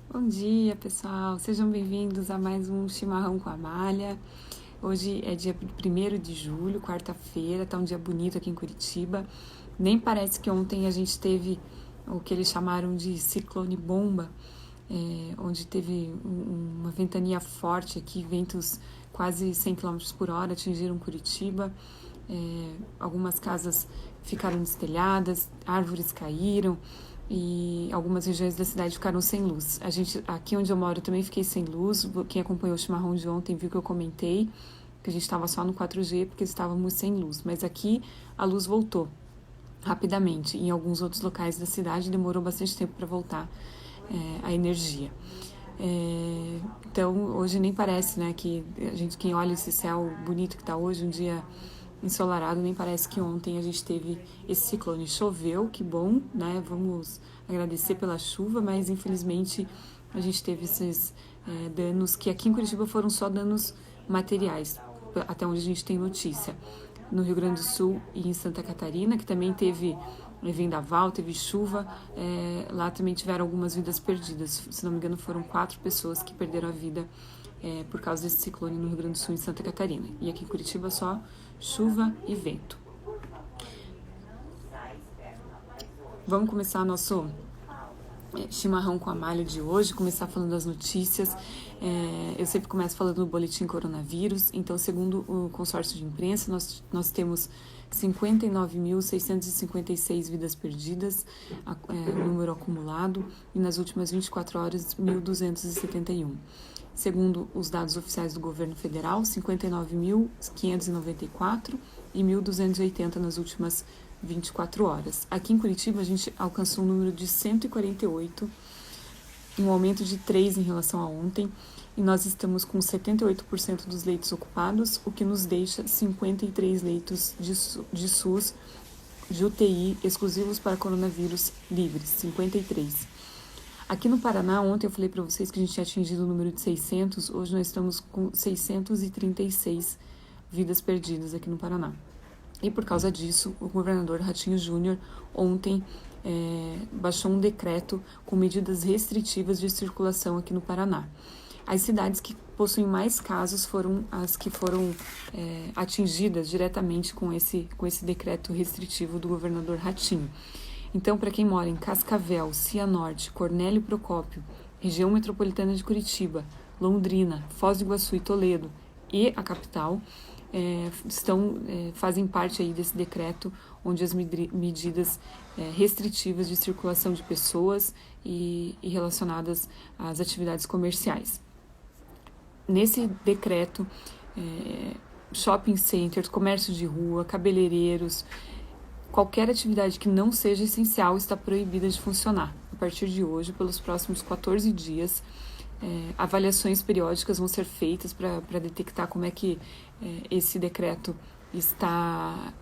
Bom dia, pessoal. Sejam bem-vindos a mais um Chimarrão com a Amália. Hoje é dia 1º de julho, quarta-feira, tá um dia bonito aqui em Curitiba. Nem parece que ontem a gente teve o que eles chamaram de ciclone bomba, onde teve uma ventania forte aqui, ventos quase 100 km por hora atingiram Curitiba. Algumas casas ficaram destelhadas, árvores caíram e algumas regiões da cidade ficaram sem luz. Aqui onde eu moro, eu também fiquei sem luz. Quem acompanhou o chimarrão de ontem viu que eu comentei que a gente estava só no 4G porque estávamos sem luz. Mas aqui a luz voltou rapidamente. Em alguns outros locais da cidade demorou bastante tempo para voltar a energia. Então hoje nem parece, né, que quem olha esse céu bonito que está hoje, um dia ensolarado, nem parece que ontem a gente teve esse ciclone. Choveu, que bom, né? Vamos agradecer pela chuva, mas infelizmente a gente teve esses danos que aqui em Curitiba foram só danos materiais, até onde a gente tem notícia. No Rio Grande do Sul e em Santa Catarina, que também teve vendaval, teve chuva, lá também tiveram algumas vidas perdidas. Se não me engano, foram 4 pessoas que perderam a vida por causa desse ciclone no Rio Grande do Sul e Santa Catarina. E aqui em Curitiba só chuva e vento. Vamos começar nosso chimarrão com a Amália de hoje, começar falando das notícias. Eu sempre começo falando do boletim coronavírus. Então, segundo o consórcio de imprensa, nós temos 59.656 vidas perdidas, número acumulado, e nas últimas 24 horas, 1.271. Segundo os dados oficiais do governo federal, 59.594 e 1.280 nas últimas 24 horas. Aqui em Curitiba, a gente alcançou um número de 148, um aumento de 3 em relação a ontem, e nós estamos com 78% dos leitos ocupados, o que nos deixa 53 leitos de SUS, de UTI, exclusivos para coronavírus livres, 53. Aqui no Paraná, ontem eu falei para vocês que a gente tinha atingido o número de 600, hoje nós estamos com 636 vidas perdidas aqui no Paraná. E por causa disso, o governador Ratinho Júnior ontem baixou um decreto com medidas restritivas de circulação aqui no Paraná. As cidades que possuem mais casos foram as que foram atingidas diretamente com esse decreto restritivo do governador Ratinho. Então, para quem mora em Cascavel, Cianorte, Cornélio Procópio, região metropolitana de Curitiba, Londrina, Foz do Iguaçu e Toledo e a capital, fazem parte aí desse decreto onde as medidas restritivas de circulação de pessoas e relacionadas às atividades comerciais. Nesse decreto, shopping centers, comércio de rua, cabeleireiros, qualquer atividade que não seja essencial está proibida de funcionar. A partir de hoje, pelos próximos 14 dias, avaliações periódicas vão ser feitas para detectar como é que esse decreto está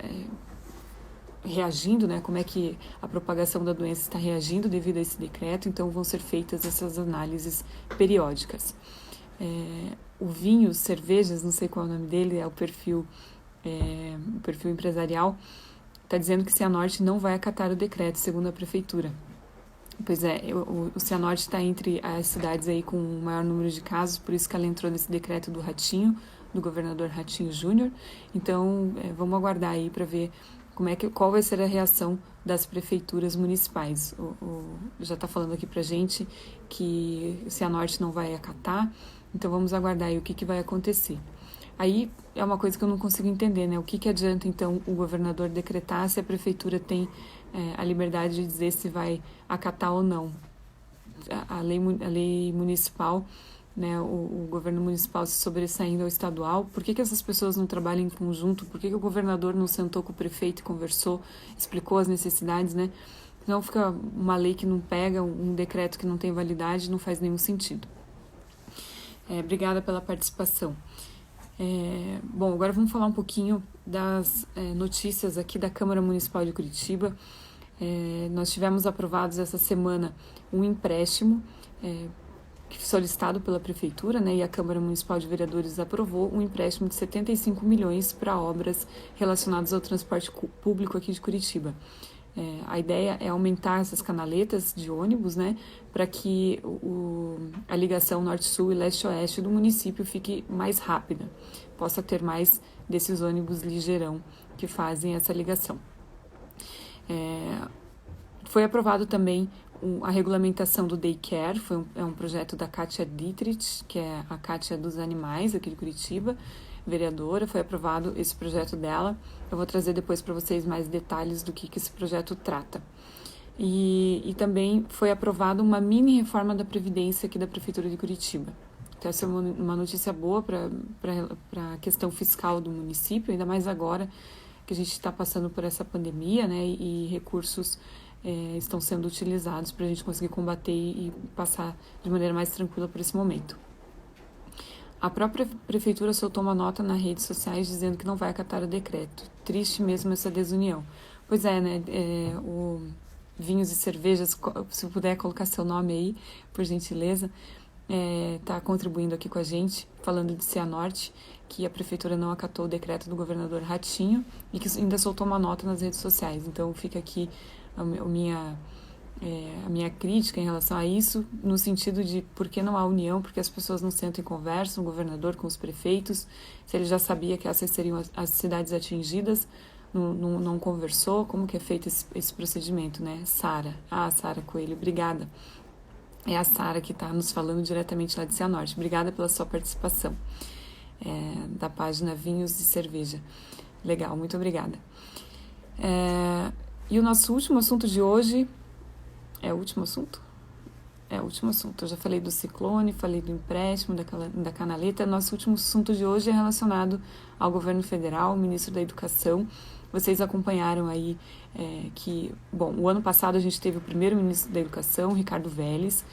reagindo, né? Como é que a propagação da doença está reagindo devido a esse decreto. Então, vão ser feitas essas análises periódicas. O vinho, cervejas, não sei qual é o nome dele, é o perfil empresarial, está dizendo que Cianorte não vai acatar o decreto, segundo a prefeitura. Pois é, o Cianorte está entre as cidades aí com o maior número de casos, por isso que ela entrou nesse decreto do Ratinho, do governador Ratinho Júnior. Então, vamos aguardar aí para ver qual vai ser a reação das prefeituras municipais. Já está falando aqui para gente que o Cianorte não vai acatar, então vamos aguardar aí o que vai acontecer. Aí é uma coisa que eu não consigo entender, né? O que adianta, então, o governador decretar se a prefeitura tem a liberdade de dizer se vai acatar ou não? A lei municipal, né? O governo municipal se sobressaindo ao estadual. Por que essas pessoas não trabalham em conjunto? Por que o governador não sentou com o prefeito e conversou, explicou as necessidades, né? Não fica uma lei que não pega, um decreto que não tem validade, não faz nenhum sentido. Obrigada pela participação. Bom, agora vamos falar um pouquinho das notícias aqui da Câmara Municipal de Curitiba. Nós tivemos aprovados essa semana um empréstimo solicitado pela Prefeitura, né, e a Câmara Municipal de Vereadores aprovou um empréstimo de 75 milhões para obras relacionadas ao transporte público aqui de Curitiba. A ideia é aumentar essas canaletas de ônibus, né, para que a ligação norte-sul e leste-oeste do município fique mais rápida, possa ter mais desses ônibus ligeirão que fazem essa ligação. Foi aprovado também a regulamentação do daycare, é um projeto da Kátia Dietrich, que é a Kátia dos Animais, aqui de Curitiba, vereadora. Foi aprovado esse projeto dela. Eu vou trazer depois para vocês mais detalhes do que esse projeto trata. E também foi aprovada uma mini reforma da Previdência aqui da Prefeitura de Curitiba. Então, essa é uma notícia boa para a questão fiscal do município, ainda mais agora que a gente está passando por essa pandemia, né, e recursos estão sendo utilizados para a gente conseguir combater e passar de maneira mais tranquila por esse momento. A própria prefeitura soltou uma nota nas redes sociais dizendo que não vai acatar o decreto. Triste mesmo essa desunião. Pois é, né, o Vinhos e Cervejas, se puder colocar seu nome aí, por gentileza, está contribuindo aqui com a gente, falando de Cianorte, que a prefeitura não acatou o decreto do governador Ratinho e que ainda soltou uma nota nas redes sociais. Então fica aqui a minha crítica em relação a isso, no sentido de por que não há união, porque as pessoas não sentam e conversam, o governador com os prefeitos, se ele já sabia que essas seriam as cidades atingidas, não conversou, como que é feito esse procedimento, né? Sara Coelho, obrigada. É a Sara que está nos falando diretamente lá de Cianorte. Obrigada pela sua participação, da página Vinhos e Cerveja. Legal, muito obrigada. E o nosso último assunto de hoje... É o último assunto? É o último assunto. Eu já falei do ciclone, falei do empréstimo, da canaleta. Nosso último assunto de hoje é relacionado ao governo federal, ao ministro da Educação. Vocês acompanharam aí o ano passado a gente teve o primeiro ministro da Educação, Ricardo Vélez.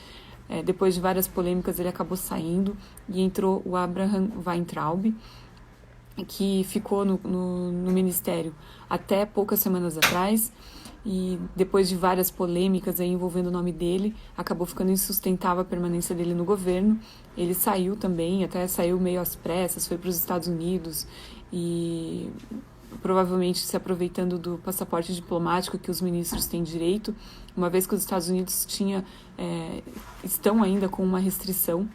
Depois de várias polêmicas, ele acabou saindo e entrou o Abraham Weintraub, que ficou no ministério até poucas semanas atrás. E depois de várias polêmicas aí envolvendo o nome dele, acabou ficando insustentável a permanência dele no governo. Ele saiu também, até saiu meio às pressas, foi para os Estados Unidos e provavelmente se aproveitando do passaporte diplomático que os ministros têm direito, uma vez que os Estados Unidos estão ainda com uma restrição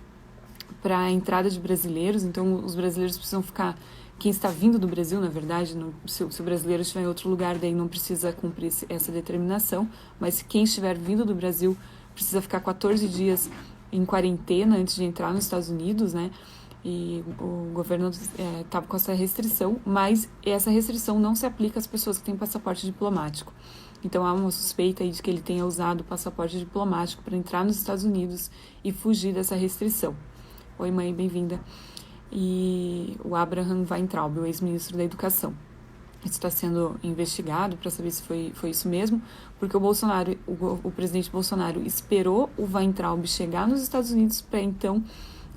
para a entrada de brasileiros, então os brasileiros precisam ficar... Quem está vindo do Brasil, na verdade, se o brasileiro estiver em outro lugar, daí não precisa cumprir essa determinação, mas quem estiver vindo do Brasil precisa ficar 14 dias em quarentena antes de entrar nos Estados Unidos, né? E o governo estava com essa restrição, mas essa restrição não se aplica às pessoas que têm passaporte diplomático. Então há uma suspeita aí de que ele tenha usado o passaporte diplomático para entrar nos Estados Unidos e fugir dessa restrição. Oi, mãe, bem-vinda. E o Abraham Weintraub, o ex-ministro da Educação. Isso está sendo investigado para saber se foi isso mesmo, porque o presidente Bolsonaro esperou o Weintraub chegar nos Estados Unidos para então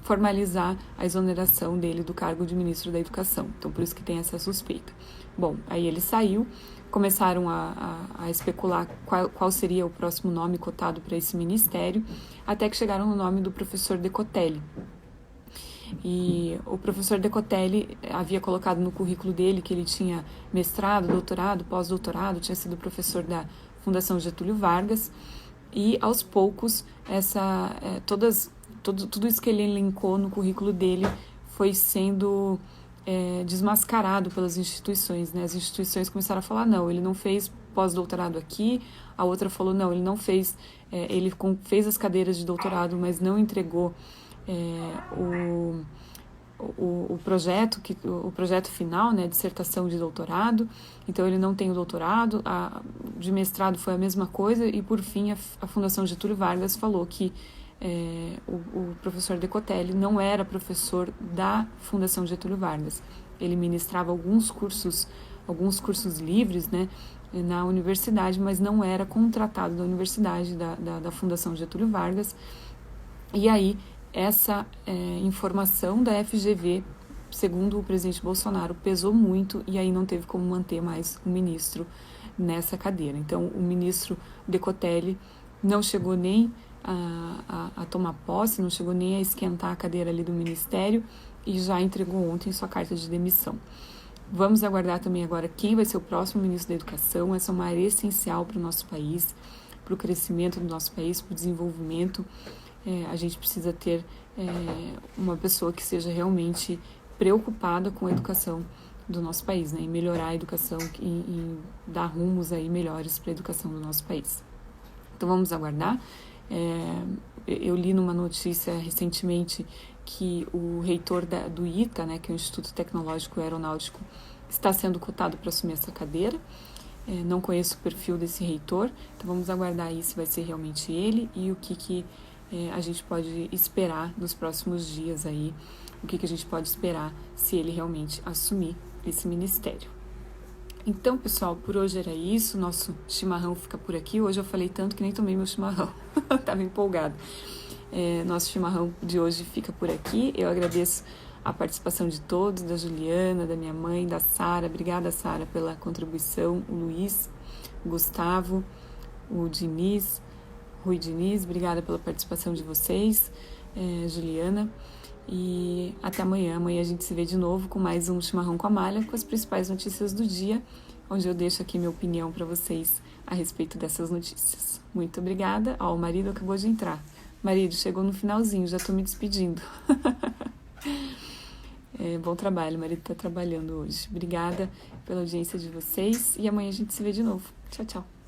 formalizar a exoneração dele do cargo de ministro da Educação. Então, por isso que tem essa suspeita. Bom, aí ele saiu, começaram a especular qual seria o próximo nome cotado para esse ministério, até que chegaram no nome do professor Decotelli. E o professor Decotelli havia colocado no currículo dele que ele tinha mestrado, doutorado, pós-doutorado, tinha sido professor da Fundação Getúlio Vargas, e aos poucos tudo isso que ele elencou no currículo dele foi sendo desmascarado pelas instituições, né? As instituições começaram a falar, não, ele não fez pós-doutorado aqui, a outra falou, não, ele não fez, ele fez as cadeiras de doutorado, mas não entregou o projeto final, né, dissertação de doutorado, então ele não tem o doutorado, de mestrado foi a mesma coisa, e por fim a Fundação Getúlio Vargas falou que o professor Decotelli não era professor da Fundação Getúlio Vargas, ele ministrava alguns cursos livres, né, na universidade, mas não era contratado da universidade, da Fundação Getúlio Vargas, e aí essa informação da FGV, segundo o presidente Bolsonaro, pesou muito e aí não teve como manter mais o ministro nessa cadeira. Então, o ministro Decotelli não chegou nem a tomar posse, não chegou nem a esquentar a cadeira ali do ministério e já entregou ontem sua carta de demissão. Vamos aguardar também agora quem vai ser o próximo ministro da Educação. Essa é uma área essencial para o nosso país, para o crescimento do nosso país, para o desenvolvimento. A gente precisa ter uma pessoa que seja realmente preocupada com a educação do nosso país, né? Em melhorar a educação, em dar rumos aí melhores para a educação do nosso país. Então vamos aguardar. Eu li numa notícia recentemente que o reitor do ITA, né, que é o Instituto Tecnológico Aeronáutico, está sendo cotado para assumir essa cadeira. Não conheço o perfil desse reitor, então vamos aguardar aí se vai ser realmente ele e o que a gente pode esperar nos próximos dias aí, o que a gente pode esperar se ele realmente assumir esse ministério. Então, pessoal, por hoje era isso, nosso chimarrão fica por aqui. Hoje eu falei tanto que nem tomei meu chimarrão, estava empolgado. Nosso chimarrão de hoje fica por aqui. Eu agradeço a participação de todos, da Juliana, da minha mãe, da Sara. Obrigada, Sara, pela contribuição. O Luiz, o Gustavo, o Diniz, Rui Diniz, obrigada pela participação de vocês, Juliana. E até amanhã. Amanhã a gente se vê de novo com mais um Chimarrão com a Malha, com as principais notícias do dia, onde eu deixo aqui minha opinião para vocês a respeito dessas notícias. Muito obrigada. O marido acabou de entrar. Marido, chegou no finalzinho, já estou me despedindo. Bom trabalho, o marido está trabalhando hoje. Obrigada pela audiência de vocês e amanhã a gente se vê de novo. Tchau, tchau.